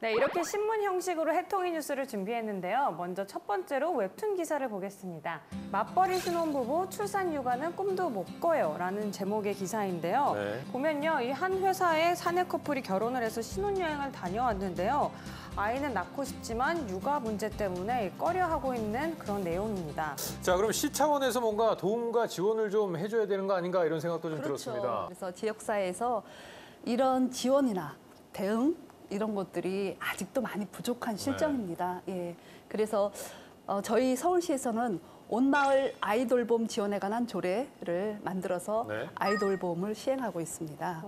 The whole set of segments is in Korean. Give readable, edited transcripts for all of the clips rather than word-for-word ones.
네, 이렇게 신문 형식으로 해통이 뉴스를 준비했는데요. 먼저 첫 번째로 웹툰 기사를 보겠습니다. 맞벌이 신혼부부 출산 휴가는 꿈도 못 꿔요 라는 제목의 기사인데요. 네. 보면요, 이 한 회사에 사내 커플이 결혼을 해서 신혼여행을 다녀왔는데요. 아이는 낳고 싶지만 육아 문제 때문에 꺼려하고 있는 그런 내용입니다. 자, 그럼 시 차원에서 뭔가 도움과 지원을 좀 해줘야 되는 거 아닌가 이런 생각도 좀 그렇죠. 들었습니다. 그래서 지역사회에서 이런 지원이나 대응 이런 것들이 아직도 많이 부족한 실정입니다. 예, 그래서 저희 서울시에서는 온 마을 아이돌봄 지원에 관한 조례를 만들어서 네. 아이돌봄을 시행하고 있습니다.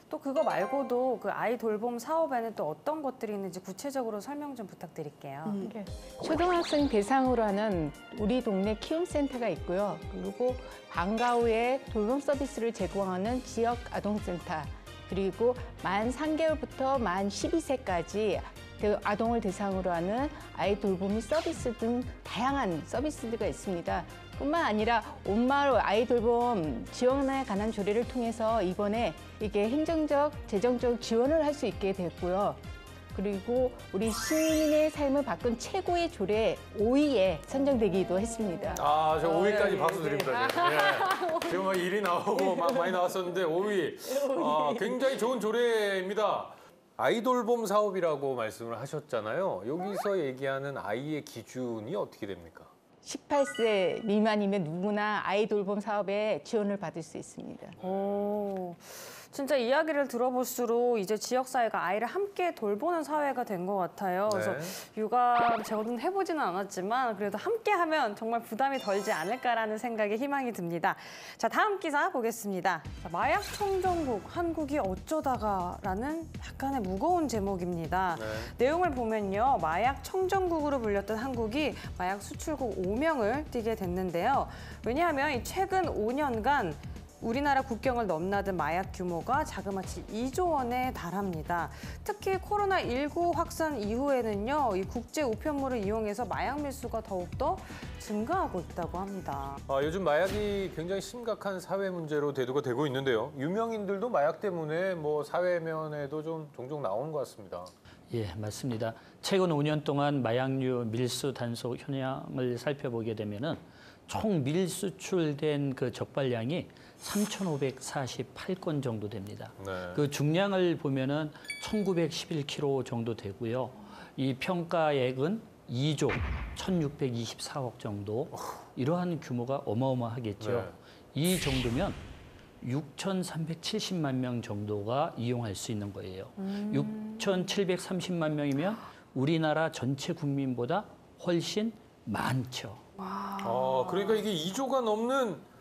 또 그거 말고도 그 아이 돌봄 사업에는 또 어떤 것들이 있는지 구체적으로 설명 좀 부탁드릴게요. 초등학생 대상으로 하는 우리 동네 키움센터가 있고요. 그리고 방과 후에 돌봄 서비스를 제공하는 지역 아동센터, 그리고 만 3개월부터 만 12세까지 그 아동을 대상으로 하는 아이 돌보미 서비스 등 다양한 서비스가 있습니다. 뿐만 아니라 온마을 아이 돌봄 지원에 관한 조례를 통해서 이번에 이게 행정적, 재정적 지원을 할 수 있게 됐고요. 그리고 우리 시민의 삶을 바꾼 최고의 조례 5위에 선정되기도 했습니다. 아, 저 5위까지 박수 드립니다. 예. 지금 막 1위 나오고 막 많이 나왔었는데 5위. 아, 굉장히 좋은 조례입니다. 아이돌봄 사업이라고 말씀을 하셨잖아요. 여기서 얘기하는 아이의 기준이 어떻게 됩니까? 18세 미만이면 누구나 아이 돌봄 사업에 지원을 받을 수 있습니다. 오, 진짜 이야기를 들어볼수록 이제 지역사회가 아이를 함께 돌보는 사회가 된 것 같아요. 그래서 네. 육아 저는 해보지는 않았지만 그래도 함께 하면 정말 부담이 덜지 않을까라는 생각에 희망이 듭니다. 자, 다음 기사 보겠습니다. 자, 마약 청정국 한국이 어쩌다가라는 약간의 무거운 제목입니다. 네. 내용을 보면요, 마약 청정국으로 불렸던 한국이 마약 수출국 5명을 띠게 됐는데요. 왜냐하면 최근 5년간 우리나라 국경을 넘나든 마약 규모가 자그마치 2조 원에 달합니다. 특히 코로나19 확산 이후에는요, 이 국제 우편물을 이용해서 마약 밀수가 더욱더 증가하고 있다고 합니다. 요즘 마약이 굉장히 심각한 사회 문제로 대두가 되고 있는데요. 유명인들도 마약 때문에 뭐 사회면에도 좀 종종 나오는 것 같습니다. 예, 맞습니다. 최근 5년 동안 마약류 밀수 단속 현황을 살펴보게 되면은 총 밀수출된 그 적발량이 3,548건 정도 됩니다. 네. 그 중량을 보면은 1,911kg 정도 되고요. 이 평가액은 2조 1,624억 정도. 이러한 규모가 어마어마하겠죠. 네. 이 정도면 6,370만 명 정도가 이용할 수 있는 거예요. 6,730만 명이면 우리나라 전체 국민보다 훨씬 많죠. 그러니까 이게 2조가 넘는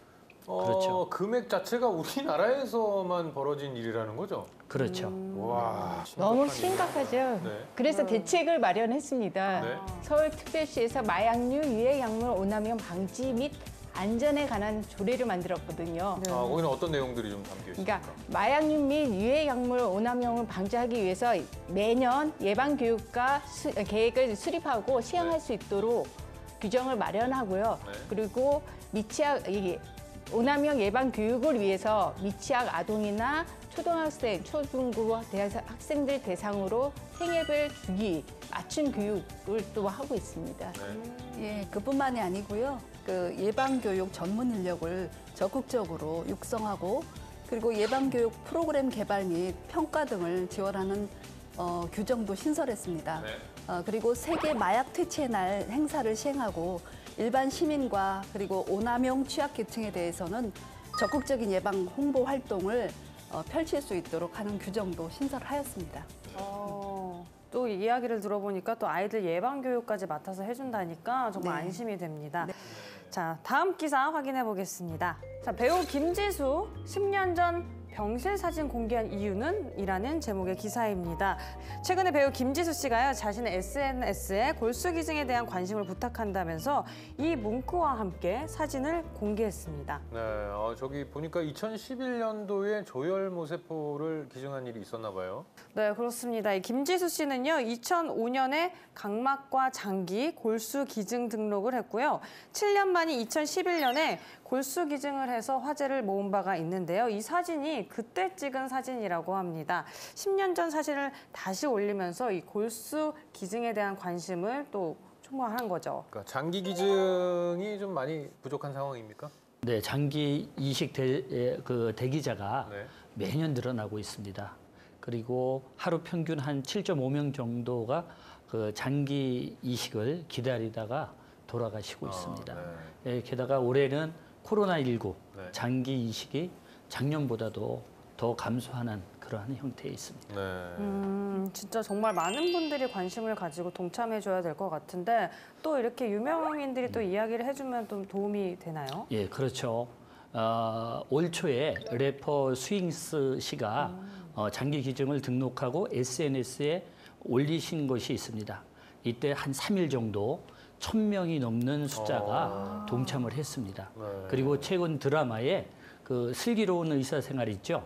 그렇죠. 금액 자체가 우리나라에서만 벌어진 일이라는 거죠? 그렇죠. 와, 너무 심각하네요. 심각하죠. 네. 그래서 대책을 마련했습니다. 네. 서울특별시에서 마약류 유해약물 오남용 방지 및 안전에 관한 조례를 만들었거든요. 거기는 어떤 내용들이 좀 담겨 있습니까? 그러니까 마약류 및 유해약물 오남용을 방지하기 위해서 매년 예방교육과 계획을 수립하고 시행할 수 있도록 규정을 마련하고요. 네. 그리고 미취학 오남용 예방 교육을 위해서 미취학 아동이나 초등학생, 초중고 학생들 대상으로 생애별 주기 맞춤 교육을 또 하고 있습니다. 네. 예, 그뿐만이 아니고요. 그 예방교육 전문 인력을 적극적으로 육성하고 그리고 예방교육 프로그램 개발 및 평가 등을 지원하는 규정도 신설했습니다. 네. 그리고 세계 마약 퇴치의 날 행사를 시행하고 일반 시민과 그리고 오남용 취약계층에 대해서는 적극적인 예방 홍보 활동을 펼칠 수 있도록 하는 규정도 신설하였습니다. 또 이야기를 들어보니까 또 아이들 예방 교육까지 맡아서 해준다니까 정말 네. 안심이 됩니다. 네. 자, 다음 기사 확인해 보겠습니다. 자, 배우 김지수 10년 전 병실 사진 공개한 이유는? 이라는 제목의 기사입니다. 최근에 배우 김지수 씨가요, 자신의 SNS에 골수기증에 대한 관심을 부탁한다면서 이 문구와 함께 사진을 공개했습니다. 네, 저기 보니까 2011년도에 조혈모세포를 기증한 일이 있었나 봐요. 네, 그렇습니다. 이 김지수 씨는요, 2005년에 각막과 장기, 골수 기증 등록을 했고요. 7년 만인 2011년에 골수 기증을 해서 화제를 모은 바가 있는데요. 이 사진이 사진이 그때 찍은 사진이라고 합니다. 10년 전 사진을 다시 올리면서 이 골수 기증에 대한 관심을 또 촉발한 거죠. 그러니까 장기 기증이 좀 많이 부족한 상황입니까? 네, 장기 이식 대기자가 네. 매년 늘어나고 있습니다. 그리고 하루 평균 한 7.5명 정도가 그 장기 이식을 기다리다가 돌아가시고 있습니다. 네. 예, 게다가 올해는 코로나19 네. 장기 이식이 작년보다도 더 감소하는 그러한 형태에 있습니다. 네. 진짜 정말 많은 분들이 관심을 가지고 동참해줘야 될 것 같은데 또 이렇게 유명인들이 또 이야기를 해주면 좀 도움이 되나요? 예, 그렇죠. 올 초에 래퍼 스윙스 씨가 장기 기증을 등록하고 SNS에 올리신 것이 있습니다. 이때 한 3일 정도 1,000명이 넘는 숫자가 동참을 했습니다. 네. 그리고 최근 드라마에 그 슬기로운 의사생활 있죠.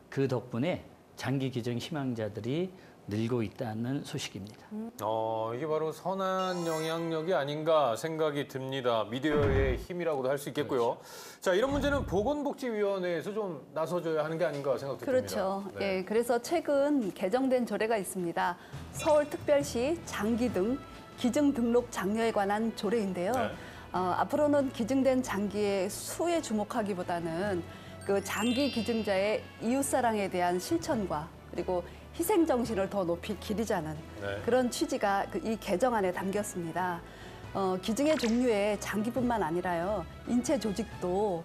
그 덕분에 장기 기증 희망자들이 늘고 있다는 소식입니다. 이게 바로 선한 영향력이 아닌가 생각이 듭니다. 미디어의 힘이라고도 할 수 있겠고요. 자, 이런 문제는 보건복지위원회에서 좀 나서줘야 하는 게 아닌가 생각도 그렇죠. 듭니다. 네. 예, 그래서 최근 개정된 조례가 있습니다. 서울특별시 장기 등 기증 등록 장려에 관한 조례인데요. 네. 앞으로는 기증된 장기의 수에 주목하기보다는 그 장기 기증자의 이웃사랑에 대한 실천과 그리고 희생 정신을 더 높이 기리자는 네. 그런 취지가 이 개정안에 담겼습니다. 기증의 종류에 장기뿐만 아니라요 인체 조직도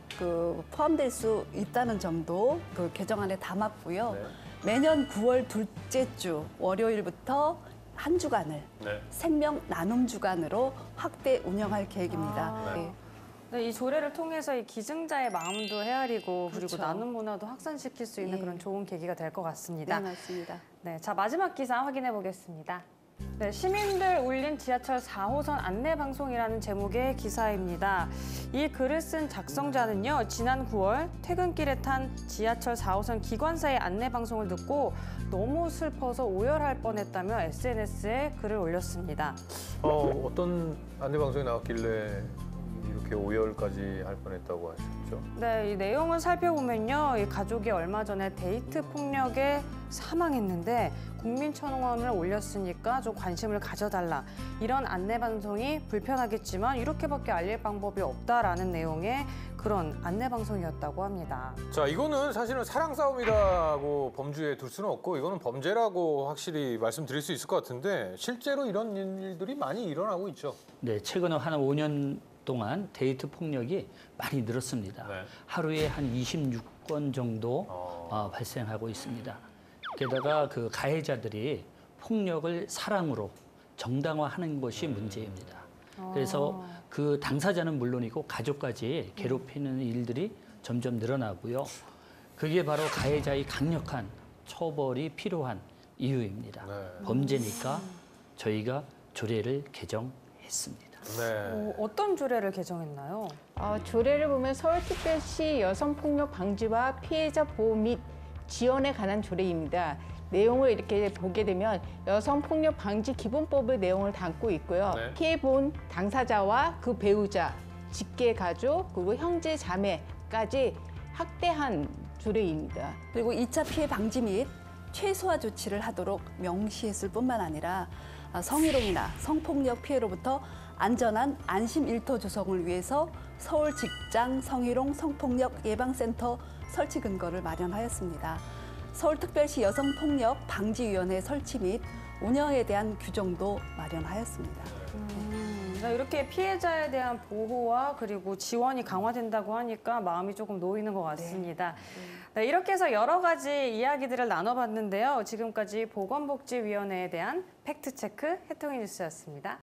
포함될 수 있다는 점도 그 개정안에 담았고요. 네. 매년 9월 둘째 주 월요일부터 한 주간을 네. 생명 나눔 주간으로 확대 운영할 계획입니다. 아. 예. 네, 이 조례를 통해서 이 기증자의 마음도 헤아리고 그리고 그렇죠. 나눔 문화도 확산시킬 수 있는 예. 그런 좋은 계기가 될 것 같습니다. 네, 맞습니다. 네, 자 마지막 기사 확인해 보겠습니다. 네, 시민들 울린 지하철 4호선 안내 방송이라는 제목의 기사입니다. 이 글을 쓴 작성자는요, 지난 9월 퇴근길에 탄 지하철 4호선 기관사의 안내 방송을 듣고 너무 슬퍼서 오열할 뻔했다며 SNS에 글을 올렸습니다. 어떤 안내 방송이 나왔길래 이렇게 오열까지 할 뻔했다고 하셨죠? 네, 이 내용을 살펴보면요, 이 가족이 얼마 전에 데이트 폭력에 사망했는데 국민천원을 올렸으니까 좀 관심을 가져달라. 이런 안내 방송이 불편하겠지만 이렇게밖에 알릴 방법이 없다라는 내용의 그런 안내 방송이었다고 합니다. 자, 이거는 사실은 사랑 싸움이라고 범주에 둘 수는 없고 이거는 범죄라고 확실히 말씀드릴 수 있을 것 같은데 실제로 이런 일들이 많이 일어나고 있죠. 네, 최근 한 5년 동안 데이트 폭력이 많이 늘었습니다. 네. 하루에 한 26건 정도 발생하고 있습니다. 게다가 그 가해자들이 폭력을 사랑으로 정당화하는 것이 문제입니다. 그래서 그 당사자는 물론이고 가족까지 괴롭히는 일들이 점점 늘어나고요. 그게 바로 가해자의 강력한 처벌이 필요한 이유입니다. 네. 범죄니까 저희가 조례를 개정했습니다. 네. 어떤 조례를 개정했나요? 조례를 보면 서울특별시 여성폭력 방지와 피해자 보호 및 지원에 관한 조례입니다. 내용을 이렇게 보게 되면 여성폭력 방지 기본법의 내용을 담고 있고요. 네. 피해본 당사자와 그 배우자, 직계 가족, 그리고 형제 자매까지 확대한 조례입니다. 그리고 2차 피해 방지 및 최소화 조치를 하도록 명시했을 뿐만 아니라 성희롱이나 성폭력 피해로부터 안전한 안심 일터 조성을 위해서 서울 직장 성희롱 성폭력 예방센터 설치 근거를 마련하였습니다. 서울특별시 여성폭력 방지위원회 설치 및 운영에 대한 규정도 마련하였습니다. 이렇게 피해자에 대한 보호와 그리고 지원이 강화된다고 하니까 마음이 조금 놓이는 것 같습니다. 네, 이렇게 해서 여러 가지 이야기들을 나눠봤는데요. 지금까지 보건복지위원회에 대한 팩트체크 해통의 뉴스였습니다.